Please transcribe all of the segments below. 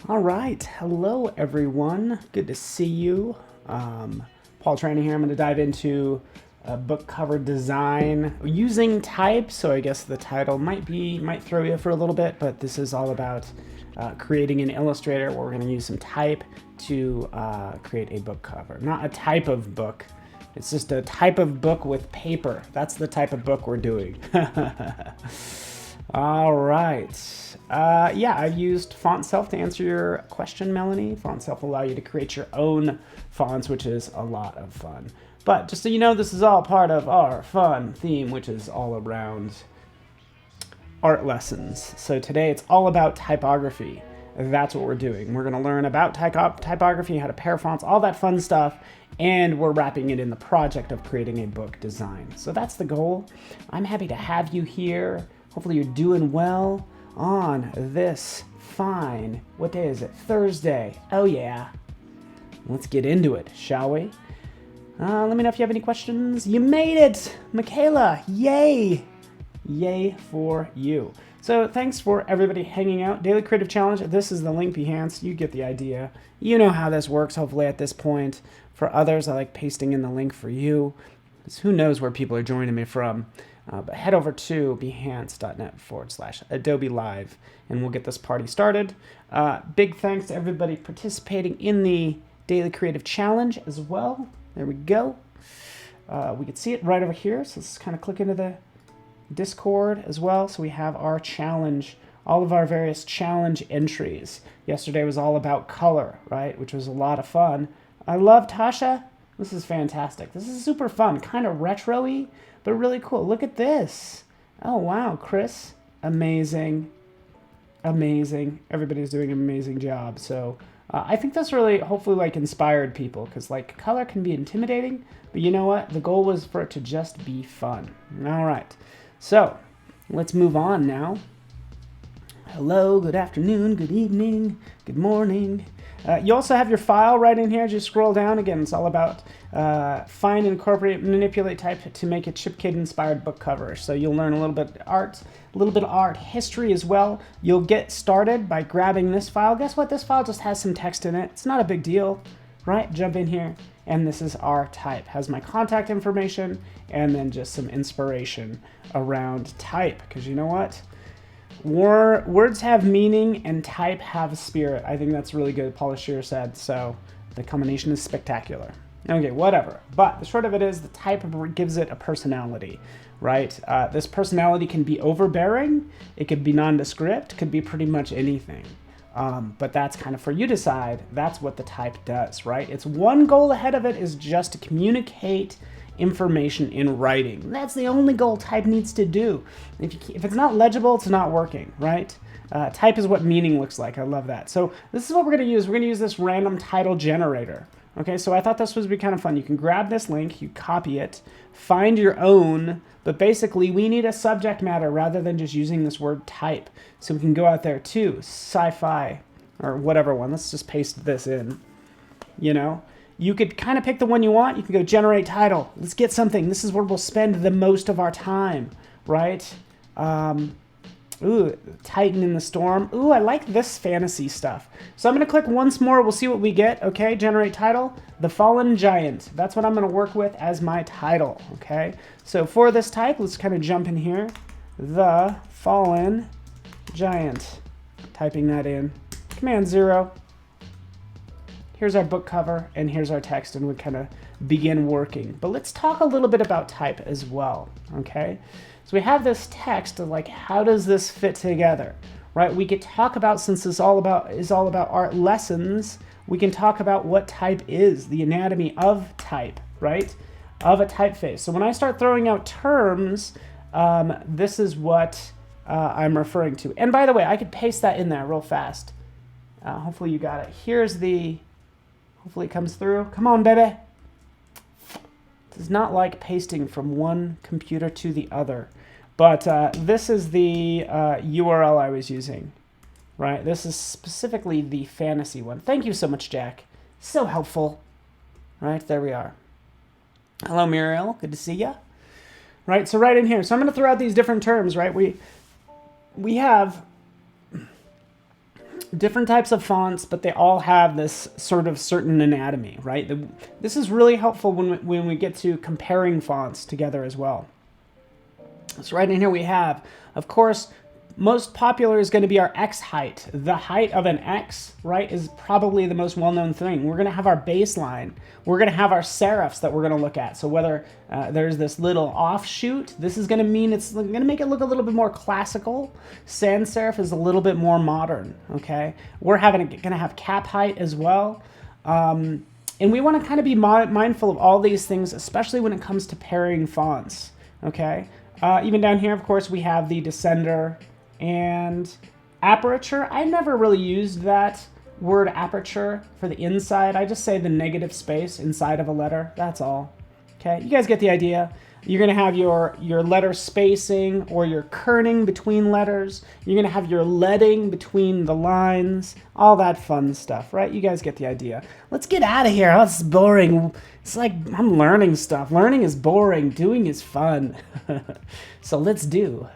All right, hello everyone. Good to see you. Paul Training here. I'm going to dive into book cover design using type. So I guess the title might throw you for a little bit, but this is all about creating an Illustrator where we're going to use some type to create a book cover. Not a type of book. It's just a type of book with paper. That's the type of book we're doing. All right. Yeah, I've used Font Self to answer your question, Melanie. Font Self will allow you to create your own fonts, which is a lot of fun. But just so you know, this is all part of our fun theme, which is all around art lessons. So today it's all about typography. That's what we're doing. We're going to learn about typography, how to pair fonts, all that fun stuff, and we're wrapping it in the project of creating a book design. So that's the goal. I'm happy to have you here. Hopefully you're doing well on this fine, what day is it? Thursday. Oh yeah. Let's get into it, shall we? Let me know if you have any questions. You made it, Michaela. Yay. Yay for you. So thanks for everybody hanging out. Daily Creative Challenge. This is the link behance. You get the idea. You know how this works, hopefully at this point. For others, I like pasting in the link for you, because who knows where people are joining me from. But head over to behance.net/Adobe Live, and we'll get this party started. Big thanks to everybody participating in the Daily Creative Challenge as well. There we go. We can see it right over here, so let's kind of click into the Discord as well. So we have our challenge, all of our various challenge entries. Yesterday was all about color, right, which was a lot of fun. I love Tasha. This is fantastic. This is super fun, kind of retro-y, but really cool. Look at this. Oh, wow, Chris. Amazing. Amazing. Everybody's doing an amazing job. So I think this really hopefully like inspired people, because like color can be intimidating, but you know what? The goal was for it to just be fun. All right. So let's move on now. Hello, good afternoon, good evening, good morning. You also have your file right in here. Just scroll down. Again, it's all about find, incorporate, manipulate type to make a Chipkid inspired book cover. So you'll learn a little bit of art history as well. You'll get started by grabbing this file. Guess what? This file just has some text in it. It's not a big deal, right? Jump in here, and this is our type. Has my contact information and then just some inspiration around type, because you know what? Words have meaning and type have spirit. I think that's really good, Paula Shear said. So the combination is spectacular. Okay, whatever. But the short of it is the type gives it a personality, right? This personality can be overbearing. It could be nondescript. Could be pretty much anything. But that's kind of for you to decide. That's what the type does, right? Its one goal ahead of it is just to communicate information in writing. That's the only goal type needs to do. If it's not legible, it's not working, right? Type is what meaning looks like. I love that. So this is what we're going to use. We're going to use this random title generator. Okay, so I thought this would be kind of fun. You can grab this link, you copy it, find your own, but basically we need a subject matter rather than just using this word type. So we can go out there to sci-fi or whatever one. Let's just paste this in, you know. You could kind of pick the one you want. You can go generate title. Let's get something. This is where we'll spend the most of our time, right? Ooh, Titan in the Storm. Ooh, I like this fantasy stuff. So I'm going to click once more. We'll see what we get. Okay, generate title. The Fallen Giant. That's what I'm going to work with as my title. Okay, so for this type, let's kind of jump in here. The Fallen Giant. Typing that in. Command 0. Here's our book cover, and here's our text, and we kind of begin working. But let's talk a little bit about type as well, okay? So we have this text of like, how does this fit together, right? We could talk about, since this is all about art lessons, we can talk about what type is, the anatomy of type, right? Of a typeface. So when I start throwing out terms, this is what I'm referring to. And by the way, I could paste that in there real fast. Hopefully you got it. Hopefully it comes through. Come on, baby. It's not like pasting from one computer to the other. But this is the URL I was using, right? This is specifically the fantasy one. Thank you so much, Jack. So helpful. Right, there we are. Hello, Muriel. Good to see ya. Right, so right in here. So I'm going to throw out these different terms, right? We have different types of fonts, but they all have this sort of certain anatomy, right? This is really helpful when we get to comparing fonts together as well. So right in here we have, of course, most popular is going to be our X height. The height of an X, right, is probably the most well-known thing. We're going to have our baseline. We're going to have our serifs that we're going to look at. So whether there's this little offshoot, this is going to mean it's going to make it look a little bit more classical. Sans serif is a little bit more modern, okay? We're going to have cap height as well. And we want to kind of be mindful of all these things, especially when it comes to pairing fonts, okay? Even down here, of course, we have the descender and aperture. I never really used that word aperture for the inside. I just say the negative space inside of a letter. That's all. Okay, you guys get the idea. You're going to have your letter spacing or your kerning between letters. You're going to have your leading between the lines. All that fun stuff, right? You guys get the idea. Let's get out of here. Oh, it's boring. It's like I'm learning stuff. Learning is boring. Doing is fun. So let's do.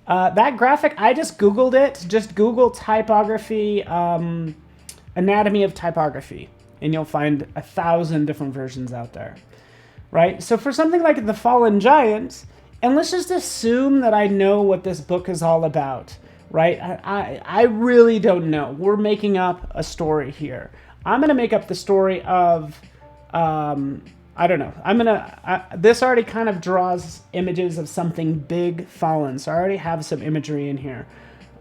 That graphic, I just Googled it. Just Google typography, anatomy of typography, and you'll find 1,000 different versions out there, right? So for something like The Fallen Giant, and let's just assume that I know what this book is all about, right? I really don't know. We're making up a story here. I'm going to make up the story of... I don't know. This already kind of draws images of something big fallen. So I already have some imagery in here.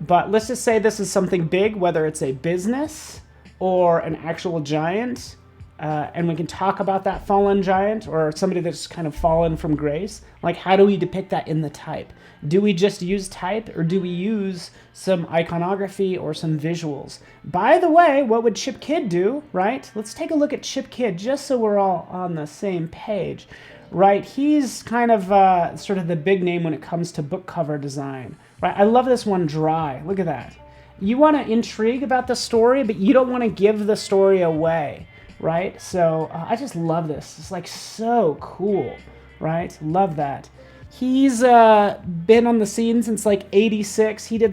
But let's just say this is something big, whether it's a business or an actual giant. And we can talk about that fallen giant or somebody that's kind of fallen from grace. Like, how do we depict that in the type? Do we just use type, or do we use some iconography or some visuals? By the way, what would Chip Kidd do, right? Let's take a look at Chip Kidd just so we're all on the same page, right? He's kind of sort of the big name when it comes to book cover design, right? I love this one, Dry. Look at that. You want to intrigue about the story, but you don't want to give the story away, right? So I just love this. It's like so cool, right? Love that. He's been on the scene since like '86. He did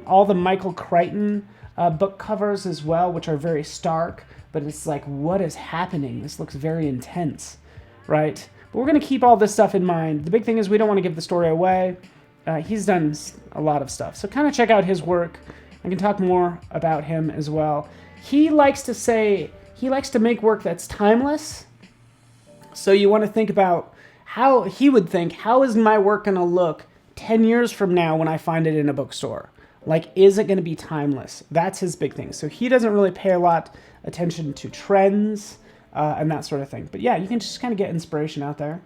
all the Michael Crichton book covers as well, which are very stark. But it's like, what is happening? This looks very intense, right? But we're going to keep all this stuff in mind. The big thing is we don't want to give the story away. He's done a lot of stuff. So kind of check out his work. I can talk more about him as well. He likes to make work that's timeless. So you want to think about how he would think, how is my work going to look 10 years from now when I find it in a bookstore? Like, is it going to be timeless? That's his big thing. So he doesn't really pay a lot attention to trends and that sort of thing. But yeah, you can just kind of get inspiration out there.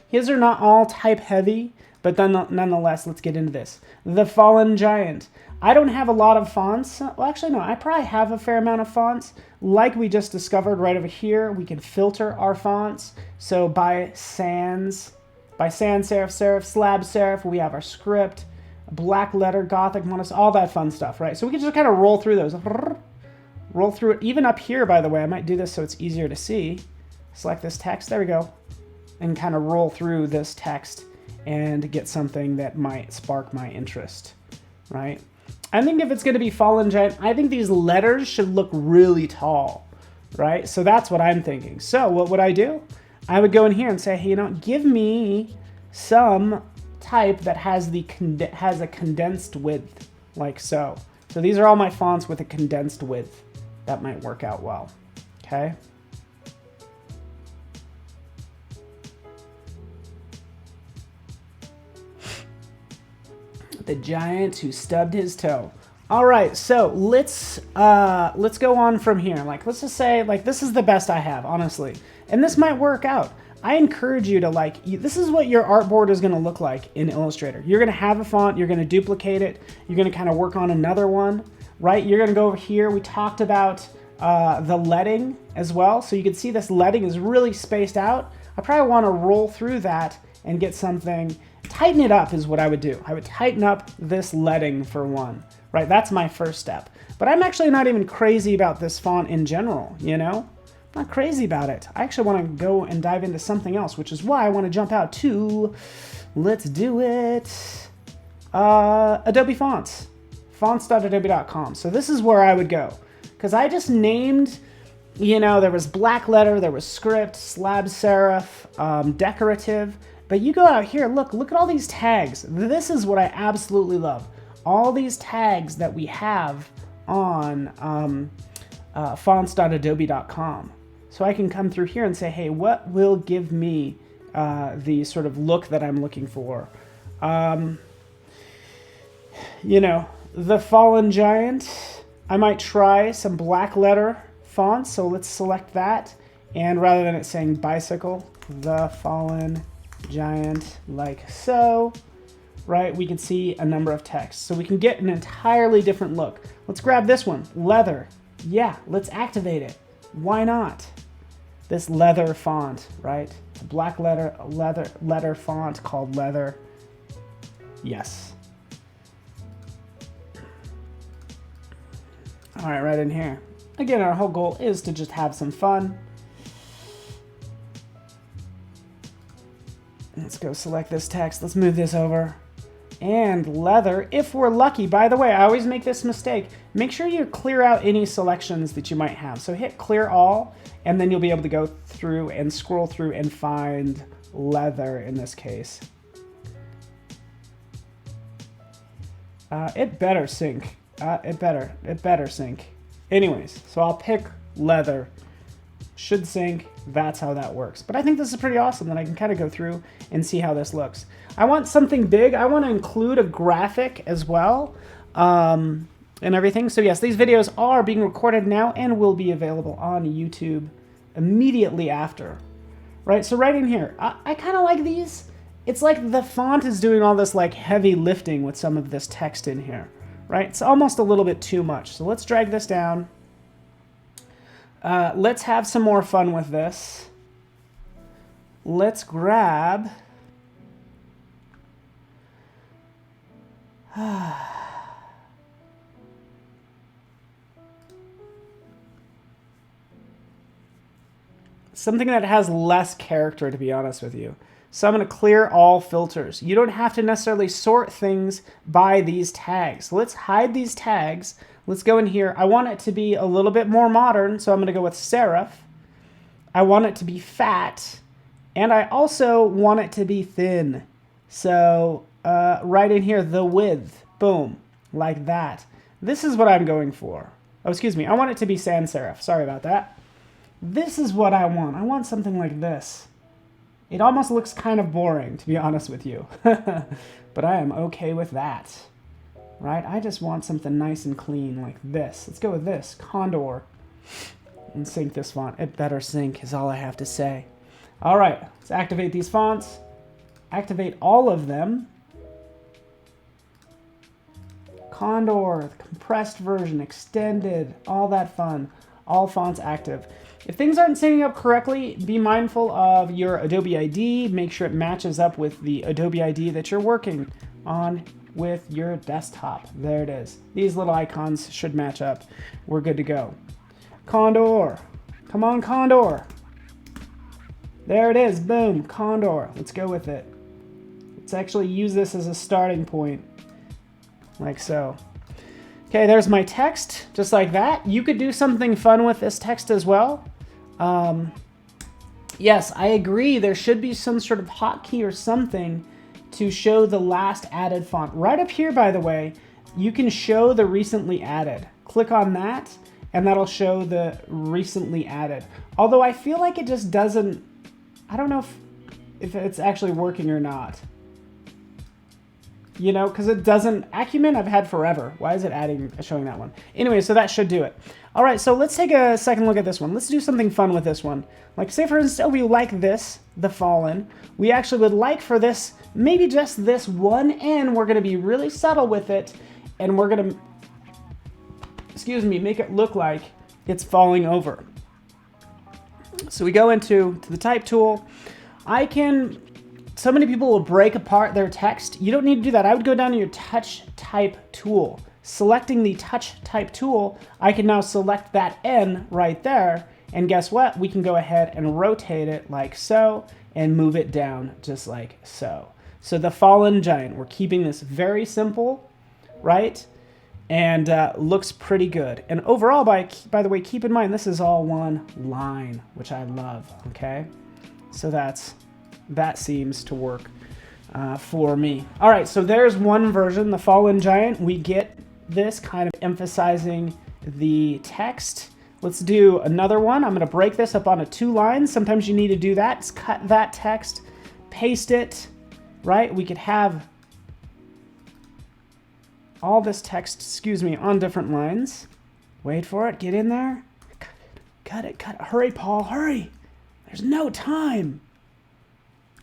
His are not all type heavy, but then nonetheless, let's get into this. The Fallen Giant. I don't have a lot of fonts. Well, actually, no, I probably have a fair amount of fonts. Like we just discovered right over here, we can filter our fonts. So by sans serif, slab serif, we have our script, black letter, Gothic, monos, all that fun stuff, right? So we can just kind of roll through those. Roll through it. Even up here, by the way, I might do this so it's easier to see. Select this text. There we go. And kind of roll through this text and get something that might spark my interest, right? I think if it's going to be Fallen Giant, I think these letters should look really tall, right? So that's what I'm thinking. So what would I do? I would go in here and say, hey, give me some type that has a condensed width, like so. So these are all my fonts with a condensed width. That might work out well, okay? The giant who stubbed his toe. All right, so let's go on from here. Like, let's just say, like, this is the best I have, honestly, and this might work out. I encourage you to this is what your artboard is going to look like in Illustrator. You're going to have a font, you're going to duplicate it, you're going to kind of work on another one, right? You're going to go over here. We talked about the leading as well, so you can see this leading is really spaced out. I probably want to roll through that and get something. Tighten it up is what I would do. I would tighten up this leading for one, right? That's my first step. But I'm actually not even crazy about this font in general, I'm not crazy about it. I actually want to go and dive into something else, which is why I want to jump out to, let's do it, Adobe Fonts. fonts.adobe.com. So this is where I would go, because I just named, you know, there was black letter, there was script, slab serif, decorative. But you go out here, look at all these tags. This is what I absolutely love. All these tags that we have on fonts.adobe.com. So I can come through here and say, hey, what will give me the sort of look that I'm looking for? You know, the Fallen Giant, I might try some black letter fonts. So let's select that. And rather than it saying bicycle, the Fallen Giant, like so, right? We can see a number of texts. So we can get an entirely different look. Let's grab this one, leather. Yeah, let's activate it. Why not? This leather font, right? A black letter font called leather. Yes. All right, right in here. Again, our whole goal is to just have some fun. Let's go select this text. Let's move this over. And leather, if we're lucky. By the way, I always make this mistake. Make sure you clear out any selections that you might have. So hit clear all, and then you'll be able to go through and scroll through and find leather in this case. It better sync. It better sync. Anyways, so I'll pick leather. Should sync. That's how that works. But I think this is pretty awesome that I can kind of go through and see how this looks. I want something big. I want to include a graphic as well, and everything. So yes, these videos are being recorded now and will be available on YouTube immediately after. Right, so right in here, I kind of like these. It's like the font is doing all this like heavy lifting with some of this text in here. Right, it's almost a little bit too much. So let's drag this down. Let's have some more fun with this. Let's grab something that has less character, to be honest with you. So I'm going to clear all filters. You don't have to necessarily sort things by these tags. Let's hide these tags. Let's go in here. I want it to be a little bit more modern, so I'm going to go with serif. I want it to be fat, and I also want it to be thin. So right in here, the width, boom, like that. This is what I'm going for. Oh, excuse me. I want it to be sans serif. Sorry about that. This is what I want. I want something like this. It almost looks kind of boring, to be honest with you. But I am okay with that. Right? I just want something nice and clean like this. Let's go with this. Condor. And sync this font. It better sync is all I have to say. All right. Let's activate these fonts. Activate all of them. Condor, compressed version, extended, all that fun. All fonts active. If things aren't syncing up correctly, be mindful of your Adobe ID. Make sure it matches up with the Adobe ID that you're working on with your desktop. There it is. These little icons should match up. We're good to go. Condor. Come on, Condor. There it is. Boom. Condor. Let's go with it. Let's actually use this as a starting point. Like so. Okay, there's my text, just like that. You could do something fun with this text as well. Yes, I agree. There should be some sort of hotkey or something to show the last added font. Right up here, by the way, you can show the recently added. Click on that, and that'll show the recently added. Although I feel like it just doesn't, I don't know if it's actually working or not. You know, because it doesn't, Acumen I've had forever. Why is it showing that one? Anyway, so that should do it. All right, so let's take a second look at this one. Let's do something fun with this one. Like say for instance, we like this, the Fallen. We actually would like for this, maybe just this one end, we're gonna be really subtle with it, and we're gonna, excuse me, make it look like it's falling over. So we go to the type tool. So many people will break apart their text. You don't need to do that. I would go down to your touch type tool. Selecting the touch type tool, I can now select that N right there. And guess what? We can go ahead and rotate it like so and move it down just like so. So the Fallen Giant, we're keeping this very simple, right? and looks pretty good. And overall, by the way, keep in mind, this is all one line, which I love, okay? So that seems to work for me. All right, so there's one version, the Fallen Giant. We get this kind of emphasizing the text. Let's do another one. I'm gonna break this up onto 2 lines. Sometimes you need to do that. Just cut that text, paste it, right? We could have all this text, excuse me, on different lines. Wait for it, get in there. Cut it. Hurry, Paul, hurry. There's no time.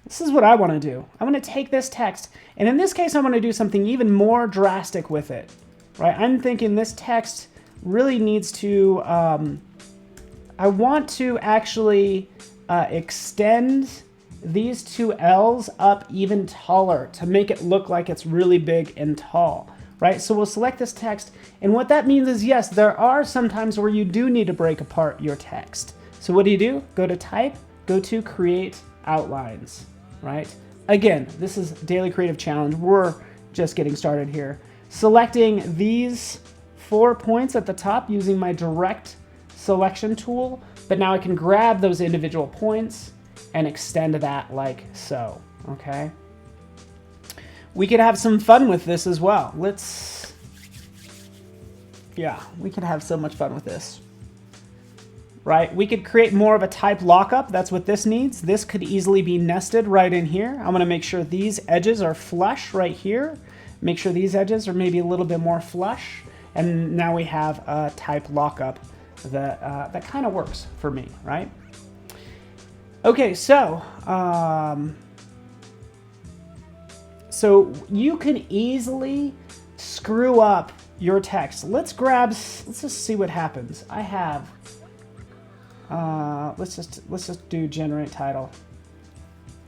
This is what I wanna do. I wanna take this text, and in this case, I wanna do something even more drastic with it, right? I'm thinking this text really needs to, I want to actually extend these 2 L's up even taller to make it look like it's really big and tall, right? So we'll select this text, and what that means is, yes, there are some times where you do need to break apart your text. So what do? Go to Type, go to Create Outlines, right? Again, this is Daily Creative Challenge. We're just getting started here. Selecting these 4 points at the top using my direct selection tool, but now I can grab those individual points and extend that like so, okay? We could have some fun with this as well. Yeah, we could have so much fun with this, right? We could create more of a type lockup. That's what this needs. This could easily be nested right in here. I'm gonna make sure these edges are flush right here. Make sure these edges are maybe a little bit more flush. And now we have a type lockup that kind of works for me, right? Okay, so you can easily screw up your text. Let's just see what happens. I have, let's just do generate title.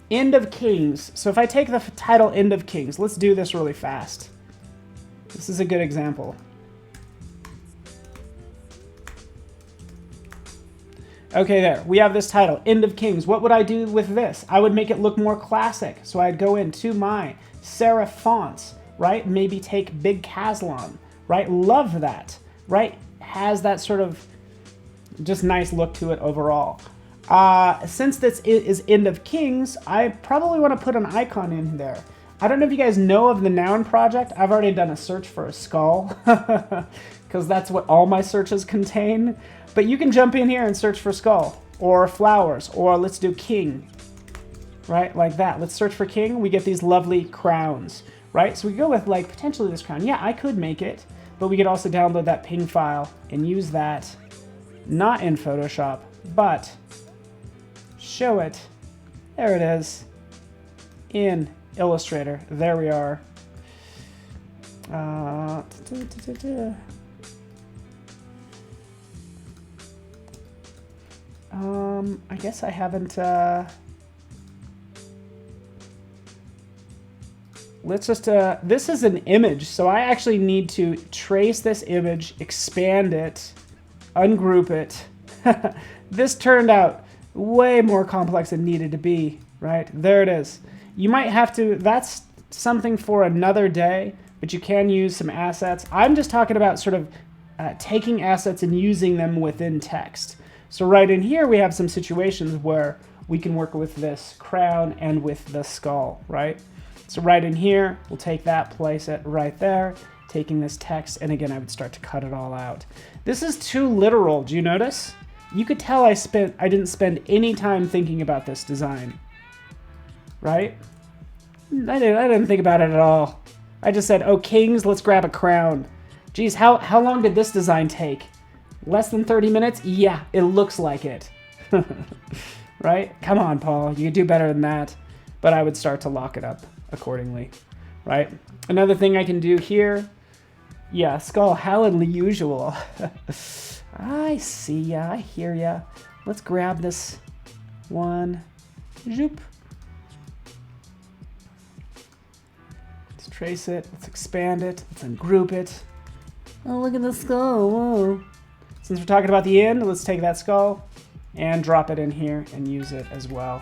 End of Kings. So if I take the title End of Kings, let's do this really fast. This is a good example. Okay, there, we have this title, End of Kings. What would I do with this? I would make it look more classic. So I'd go into my serif fonts, right? Maybe take Big Caslon, right? Love that, right? Has that sort of just nice look to it overall. Since this is End of Kings, I probably want to put an icon in there. I don't know if you guys know of the Noun project. I've already done a search for a skull because that's what all my searches contain. But you can jump in here and search for skull or flowers, or let's do king, right? Like that. Let's search for king. We get these lovely crowns, right? So we go with like potentially this crown. Yeah, I could make it, but we could also download that ping file and use that, not in Photoshop, but show it. There it is in Illustrator. There we are. I guess I haven't, let's just, this is an image, so I actually need to trace this image, expand it, ungroup it. This turned out way more complex than it needed to be, right? There it is. You might have to, that's something for another day, but you can use some assets. I'm just talking about sort of taking assets and using them within text. So right in here, we have some situations where we can work with this crown and with the skull, right? So right in here, we'll take that, place it right there, taking this text, and again, I would start to cut it all out. This is too literal, do you notice? You could tell I didn't spend any time thinking about this design, right? I didn't think about it at all. I just said, oh, kings, let's grab a crown. Geez, how long did this design take? Less than 30 minutes? Yeah, it looks like it. Right? Come on, Paul, you can do better than that. But I would start to lock it up accordingly, right? Another thing I can do here, yeah, skull, how unusual. I see ya, I hear ya. Let's grab this one. Zoop. Let's trace it, let's expand it, let's ungroup it. Oh, look at the skull, whoa. Since we're talking about the end, let's take that skull and drop it in here and use it as well.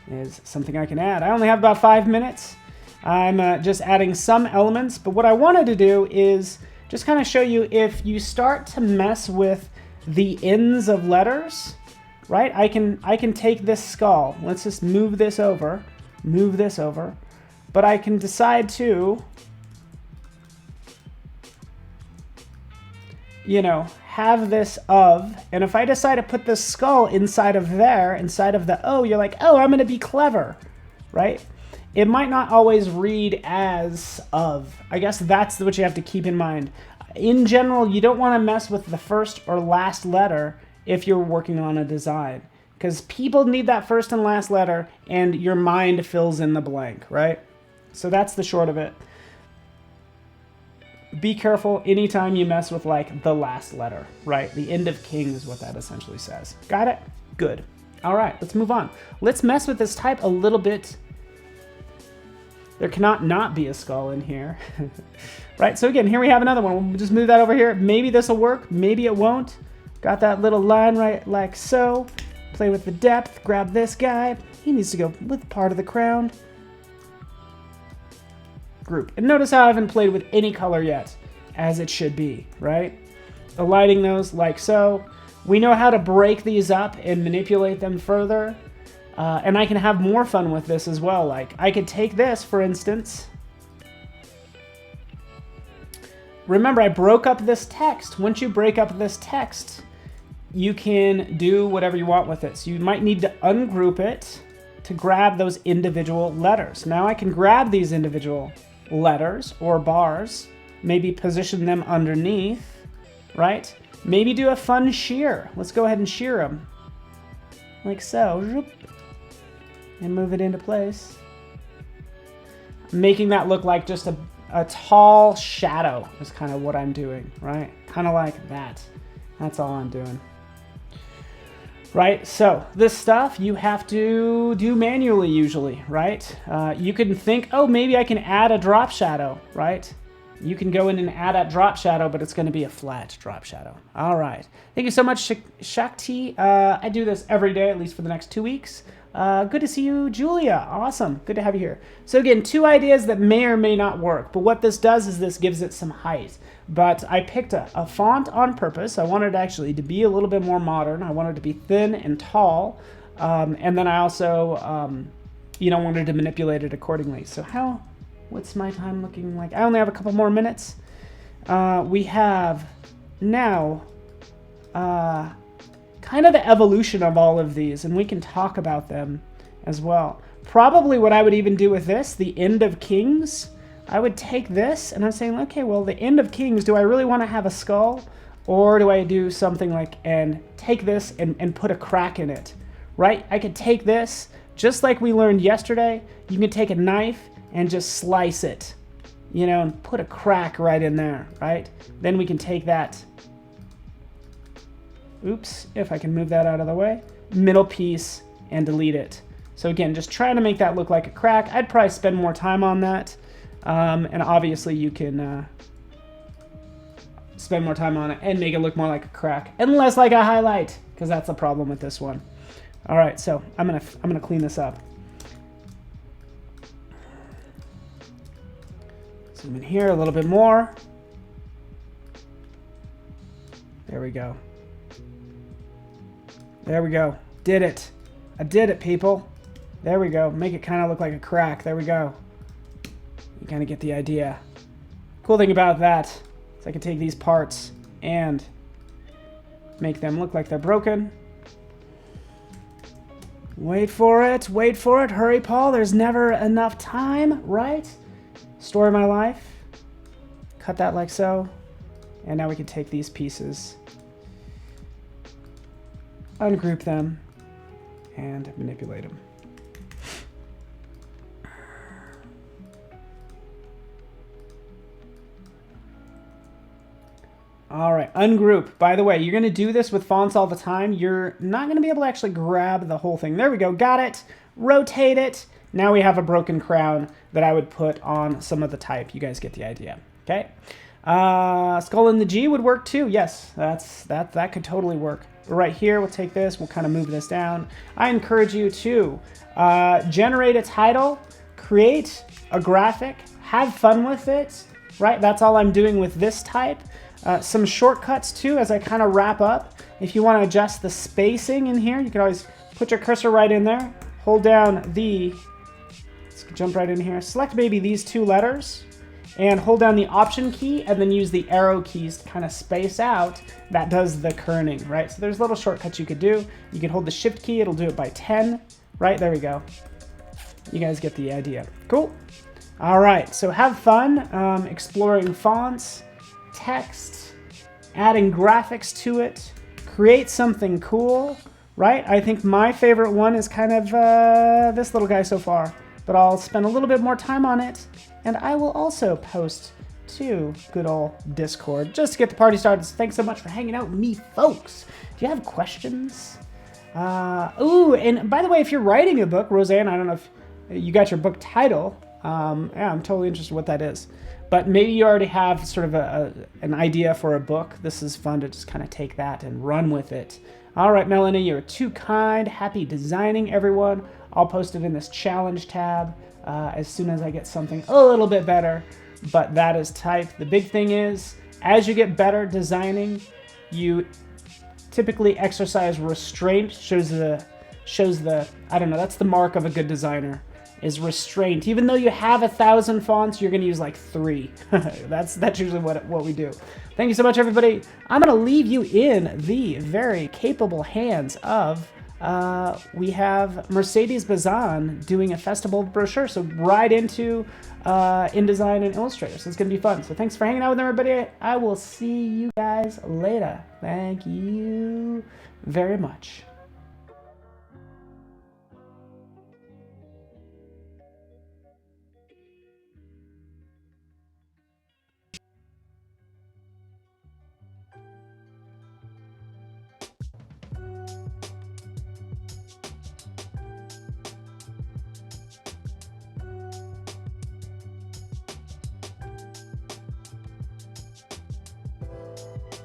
Is something I can add. I only have about 5 minutes. I'm just adding some elements, but what I wanted to do is just kind of show you if you start to mess with the ends of letters, right? I can take this skull. Let's just move this over, but I can decide to, you know, have this of, and if I decide to put this skull inside of there, inside of the O, you're like, oh, I'm going to be clever, right? It might not always read as of. I guess that's what you have to keep in mind. In general, you don't want to mess with the first or last letter if you're working on a design, because people need that first and last letter, and your mind fills in the blank, right? So that's the short of it. Be careful anytime you mess with like the last letter, right? The end of king is what that essentially says. Got it? Good. All right, let's move on. Let's mess with this type a little bit. There cannot not be a skull in here. Right, so again, here we have another one. We'll just move that over here. Maybe this will work, maybe it won't. Got that little line right like so. Play with the depth, grab this guy. He needs to go with part of the crown. Group. And notice how I haven't played with any color yet, as it should be, right? Aligning those like so. We know how to break these up and manipulate them further. And I can have more fun with this as well. Like, I could take this, for instance. Remember, I broke up this text. Once you break up this text, you can do whatever you want with it. So you might need to ungroup it to grab those individual letters. Now I can grab these individual letters or bars, maybe position them underneath, right? Maybe do a fun shear. Let's go ahead and shear them. Like so. And move it into place. Making that look like just a tall shadow is kind of what I'm doing, right? Kind of like that. That's all I'm doing. Right, so this stuff you have to do manually usually, right? You can think, oh, maybe I can add a drop shadow, right? You can go in and add a drop shadow, but it's going to be a flat drop shadow. All right. Thank you so much, Shakti. I do this every day, at least for the next 2 weeks. Good to see you, Julia. Awesome. Good to have you here. So again, 2 ideas that may or may not work, but what this does is this gives it some height. But I picked a font on purpose. I wanted actually to be a little bit more modern. I wanted to be thin and tall. And then I also, you know, wanted to manipulate it accordingly. So what's my time looking like? I only have a couple more minutes. We have now kind of the evolution of all of these, and we can talk about them as well. Probably what I would even do with this, the end of kings, I would take this and I'm saying, okay, well, the end of kings, do I really want to have a skull? Or do I do something like, and take this and put a crack in it, right? I could take this, just like we learned yesterday, you can take a knife and just slice it, you know, and put a crack right in there, right? Then we can take that, oops, if I can move that out of the way, middle piece and delete it. So again, just trying to make that look like a crack. I'd probably spend more time on that. And obviously you can spend more time on it and make it look more like a crack and less like a highlight, because that's the problem with this one. All right, so I'm gonna clean this up. Zoom in here a little bit more. There we go. There we go. Did it. I did it, people. There we go. Make it kind of look like a crack. There we go. You kind of get the idea. Cool thing about that is I can take these parts and make them look like they're broken. Wait for it. Wait for it. Hurry, Paul. There's never enough time, right? Story of my life. Cut that like so. And now we can take these pieces, ungroup them, and manipulate them. All right, ungroup. By the way, you're going to do this with fonts all the time. You're not going to be able to actually grab the whole thing. There we go. Got it. Rotate it. Now we have a broken crown that I would put on some of the type. You guys get the idea. Okay. Skull in the G would work too. Yes, that could totally work. Right here, we'll take this. We'll kind of move this down. I encourage you to generate a title, create a graphic, have fun with it, right? That's all I'm doing with this type. Some shortcuts too as I kind of wrap up. If you want to adjust the spacing in here, you can always put your cursor right in there, hold down the, let's jump right in here, select maybe these 2 letters, and hold down the Option key, and then use the arrow keys to kind of space out. That does the kerning, right? So there's little shortcuts you could do. You can hold the Shift key, it'll do it by 10, right? There we go. You guys get the idea. Cool. All right, so have fun exploring fonts, text, adding graphics to it, create something cool, right? I think my favorite one is kind of this little guy so far, but I'll spend a little bit more time on it, and I will also post to good old Discord just to get the party started. So thanks so much for hanging out with me, folks. Do you have questions? Ooh, and by the way, if you're writing a book, Roseanne, I don't know if you got your book title. Yeah, I'm totally interested in what that is. But maybe you already have sort of an idea for a book. This is fun to just kind of take that and run with it. All right, Melanie, you're too kind. Happy designing, everyone. I'll post it in this challenge tab as soon as I get something a little bit better. But that is type. The big thing is, as you get better designing, you typically exercise restraint. Shows the I don't know, that's the mark of a good designer, is restraint. Even though you have 1,000 fonts, you're gonna use like 3. That's usually what we do. Thank you so much, everybody. I'm gonna leave you in the very capable hands of, we have Mercedes Bazan doing a festival brochure, so right into InDesign and Illustrator, so it's gonna be fun. So thanks for hanging out with everybody. I will see you guys later. Thank you very much.